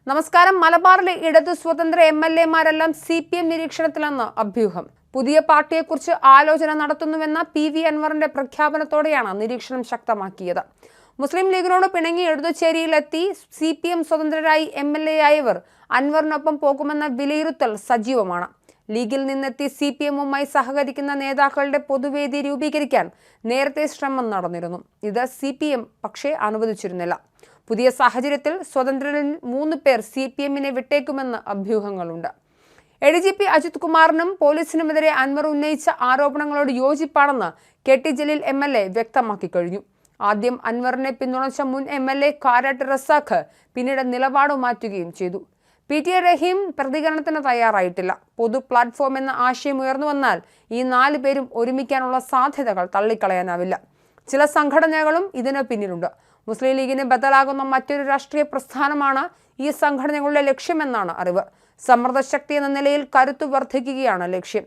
നമസ്കാരം. മലബാറിലെ ഇടതു സ്വതന്ത്ര എംഎൽഎമാരെല്ലാം CPM നിരീക്ഷണത്തിലെന്ന് അഭ്യൂഹം. പുതിയ പാർട്ടിയെക്കുറിച്ച് ആലോചന നടത്തുന്നുവെന്ന PV അൻവറിന്റെ പ്രഖ്യാപനത്തോടെയാണ് നിരീക്ഷണം ശക്തമാക്കിയത്. മുസ്ലിം ലീഗിനോട് പിണങ്ങി ഇടതുചേരിയിലെത്തി CPM സ്വതന്ത്രരായി MLA ആയവർ അൻവറിനൊപ്പം പോകുമെന്ന വിലയിരുത്തൽ സജീവമാണ്. ലീഗിൽ നിന്നെത്തി CPM-വുമായി സഹകരിക്കുന്ന നേതാക്കളുടെ പൊതുവേദി രൂപീകരിക്കാൻ നേരത്തെ ശ്രമം നടന്നിരുന്നു. ഇത് CPM പക്ഷേ അനുവദിച്ചിരുന്നില്ല. പുതിയ സാഹചര്യത്തിൽ സ്വതന്ത്രരിൽ 3 പേർ CPM-നെ വിട്ടേക്കുമെന്ന് അഭ്യൂഹങ്ങളുണ്ട്. ADGP അജിത് കുമാറിനും പോലീസിനുമെതിരെ അൻവർ ഉന്നയിച്ച ആരോപണങ്ങളോട് യോജിപ്പാണെന്ന് KT ജലീൽ MLA വ്യക്തമാക്കി കഴിഞ്ഞു. ആദ്യം അൻവറിനെ പിന്തുണച്ച മുൻ MLA കാരാട്ട് റസാഖ് പിന്നീട് നിലപാട് മാറ്റുകയും ചെയ്തു. PT റഹീം പ്രതികരണത്തിന് തയ്യാറായിട്ടില്ല. പൊതു പ്ലാറ്റ്ഫോം എന്ന ആശയം ഉയർന്നു വന്നാൽ ഈ 4 പേരും ഒരുമിക്കാനുള്ള സാധ്യതകൾ തള്ളിക്കളയാനാവില്ല. ചില സംഘടനകളും ഇതിന് പിന്നിലുണ്ട്. മുസ്ലിം ലീഗിന് ബദലാകുന്ന മറ്റൊരു രാഷ്ട്രീയ പ്രസ്ഥാനമാണ് ഈ സംഘടനകളുടെ ലക്ഷ്യമെന്നാണ് അറിവ്. സമ്മർദ്ദശക്തി എന്ന നിലയിൽ കരുത്തു വർദ്ധിക്കുകയാണ് ലക്ഷ്യം.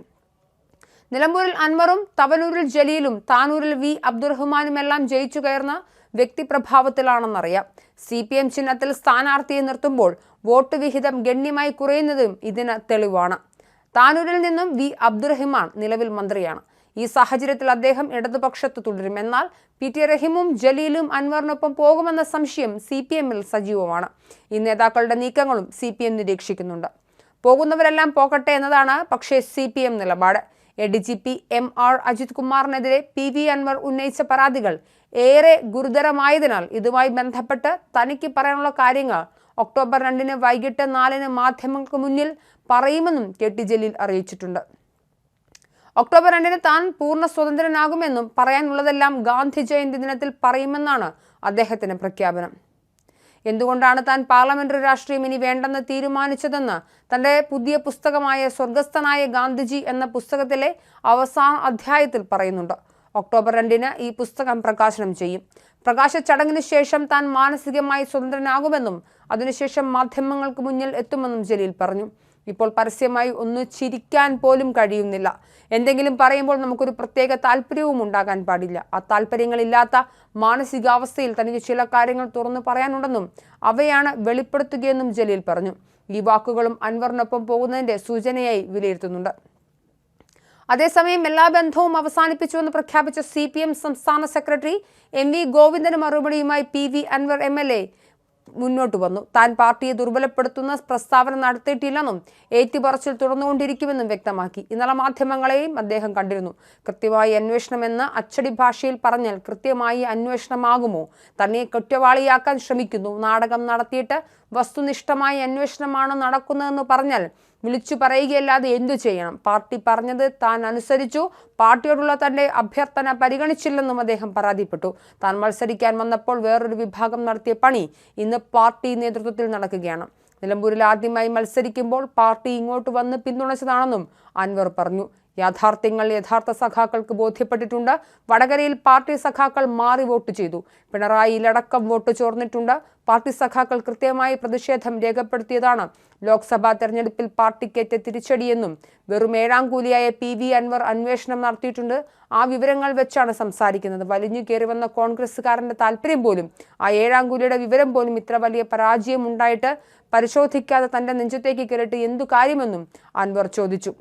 നിലമ്പൂരിൽ അൻവറും തവനൂരിൽ ജലീലും താനൂരിൽ V അബ്ദുറഹ്മാനുമെല്ലാം ജയിച്ചു കയറുന്ന വ്യക്തിപ്രഭാവത്തിലാണെന്നറിയാം. CPM ചിഹ്നത്തിൽ സ്ഥാനാർത്ഥിയെ നിർത്തുമ്പോൾ വോട്ട് വിഹിതം ഗണ്യമായി കുറയുന്നതും ഇതിന് തെളിവാണ്. താനൂരിൽ നിന്നും V അബ്ദുറഹ്മാൻ നിലവിൽ മന്ത്രിയാണ്. ഈ സാഹചര്യത്തിൽ അദ്ദേഹം ഇടതുപക്ഷത്ത് തുടരും. എന്നാൽ PT റഹീമും ജലീലും അൻവറിനൊപ്പം പോകുമെന്ന സംശയം CPM-ൽ സജീവമാണ്. ഈ നേതാക്കളുടെ നീക്കങ്ങളും CPM നിരീക്ഷിക്കുന്നുണ്ട്. പോകുന്നവരെല്ലാം പോകട്ടെ എന്നതാണ് പക്ഷേ CPM നിലപാട്. ADGP MR Ajith കുമാറിനെതിരെ PV Anwar ഉന്നയിച്ച പരാതികൾ ഏറെ ഗുരുതരമായതിനാൽ ഇതുമായി ബന്ധപ്പെട്ട് തനിക്ക് പറയാനുള്ള കാര്യങ്ങൾ ഒക്ടോബർ 2 വൈകിട്ട് 4 മാധ്യമങ്ങൾക്ക് മുന്നിൽ പറയുമെന്നും KT ജലീൽ അറിയിച്ചിട്ടുണ്ട്. ഒക്ടോബർ 2 താൻ പൂർണ്ണ സ്വതന്ത്രനാകുമെന്നും പറയാനുള്ളതെല്ലാം ഗാന്ധി ജയന്തി ദിനത്തിൽ പറയുമെന്നാണ് അദ്ദേഹത്തിന്റെ പ്രഖ്യാപനം. എന്തുകൊണ്ടാണ് താൻ പാർലമെന്ററി രാഷ്ട്രീയം ഇനി വേണ്ടെന്ന് തീരുമാനിച്ചതെന്ന് തന്റെ പുതിയ പുസ്തകമായ സ്വർഗസ്ഥനായ ഗാന്ധിജി എന്ന പുസ്തകത്തിലെ അവസാന അധ്യായത്തിൽ പറയുന്നുണ്ട്. ഒക്ടോബർ 2 ഈ പുസ്തകം പ്രകാശനം ചെയ്യും. പ്രകാശ ചടങ്ങിന് ശേഷം താൻ മാനസികമായി സ്വതന്ത്രനാകുമെന്നും അതിനുശേഷം മാധ്യമങ്ങൾക്ക് മുന്നിൽ എത്തുമെന്നും ജലീൽ പറഞ്ഞു. ഇപ്പോൾ പരസ്യമായി ഒന്ന് ചിരിക്കാൻ പോലും കഴിയുന്നില്ല. എന്തെങ്കിലും പറയുമ്പോൾ നമുക്കൊരു പ്രത്യേക താല്പര്യവും ഉണ്ടാകാൻ പാടില്ല. ആ താല്പര്യങ്ങളില്ലാത്ത മാനസികാവസ്ഥയിൽ തനിക്ക് ചില കാര്യങ്ങൾ തുറന്നു പറയാനുണ്ടെന്നും അവയാണ് വെളിപ്പെടുത്തുകയെന്നും ജലീൽ പറഞ്ഞു. ഈ വാക്കുകളും അൻവറിനൊപ്പം പോകുന്നതിന്റെ സൂചനയായി വിലയിരുത്തുന്നുണ്ട്. അതേസമയം എല്ലാ ബന്ധവും അവസാനിപ്പിച്ചുവെന്ന് പ്രഖ്യാപിച്ച CPM സംസ്ഥാന സെക്രട്ടറി MV ഗോവിന്ദന് മറുപടിയുമായി PV അൻവർ MLA മുന്നോട്ട് വന്നു. താൻ പാർട്ടിയെ ദുർബലപ്പെടുത്തുന്ന പ്രസ്താവന നടത്തിയിട്ടില്ലെന്നും ഏറ്റുപറച്ചിൽ തുടർന്നുകൊണ്ടിരിക്കുമെന്നും വ്യക്തമാക്കി. ഇന്നലെ മാധ്യമങ്ങളെയും അദ്ദേഹം കണ്ടിരുന്നു. കൃത്യമായി അന്വേഷണമെന്ന് അച്ചടി ഭാഷയിൽ പറഞ്ഞാൽ കൃത്യമായി അന്വേഷണമാകുമോ? തന്നെ കുറ്റവാളിയാക്കാൻ ശ്രമിക്കുന്നു. നാടകം നടത്തിയിട്ട് വസ്തുനിഷ്ഠമായ അന്വേഷണമാണ് നടക്കുന്നതെന്ന് പറഞ്ഞാൽ വിളിച്ചു പറയുകയല്ലാതെ എന്തു ചെയ്യണം? പാർട്ടി പറഞ്ഞത് താൻ അനുസരിച്ചു. പാർട്ടിയോടുള്ള തന്റെ അഭ്യർത്ഥന പരിഗണിച്ചില്ലെന്നും അദ്ദേഹം പരാതിപ്പെട്ടു. താൻ മത്സരിക്കാൻ വന്നപ്പോൾ വേറൊരു വിഭാഗം നടത്തിയ പണി ഇന്ന് പാർട്ടി നേതൃത്വത്തിൽ നടക്കുകയാണ്. നിലമ്പൂരിൽ ആദ്യമായി മത്സരിക്കുമ്പോൾ പാർട്ടി ഇങ്ങോട്ട് വന്ന് പിന്തുണച്ചതാണെന്നും അൻവർ പറഞ്ഞു. യാഥാർത്ഥ്യങ്ങൾ യഥാർത്ഥ സഖാക്കൾക്ക് ബോധ്യപ്പെട്ടിട്ടുണ്ട്. വടകരയിൽ പാർട്ടി സഖാക്കൾ മാറി വോട്ട് ചെയ്തു. പിണറായിയിലടക്കം വോട്ട് ചോർന്നിട്ടുണ്ട്. പാർട്ടി സഖാക്കൾ കൃത്യമായി പ്രതിഷേധം രേഖപ്പെടുത്തിയതാണ് ലോക്സഭാ തെരഞ്ഞെടുപ്പിൽ പാർട്ടിക്കേറ്റ തിരിച്ചടിയെന്നും വെറും 7ാം കൂലിയായ PV അൻവർ അന്വേഷണം നടത്തിയിട്ടുണ്ട്. ആ വിവരങ്ങൾ വെച്ചാണ് സംസാരിക്കുന്നത്. വലിഞ്ഞു കയറി വന്ന കോൺഗ്രസ്സുകാരന്റെ താല്പര്യം പോലും ആ 7ാം കൂലിയുടെ വിവരം പോലും ഇത്ര വലിയ പരാജയം ഉണ്ടായിട്ട് പരിശോധിക്കാതെ തന്റെ നെഞ്ചത്തേക്ക് കയറിയിട്ട് എന്തു കാര്യമെന്നും അൻവർ ചോദിച്ചു.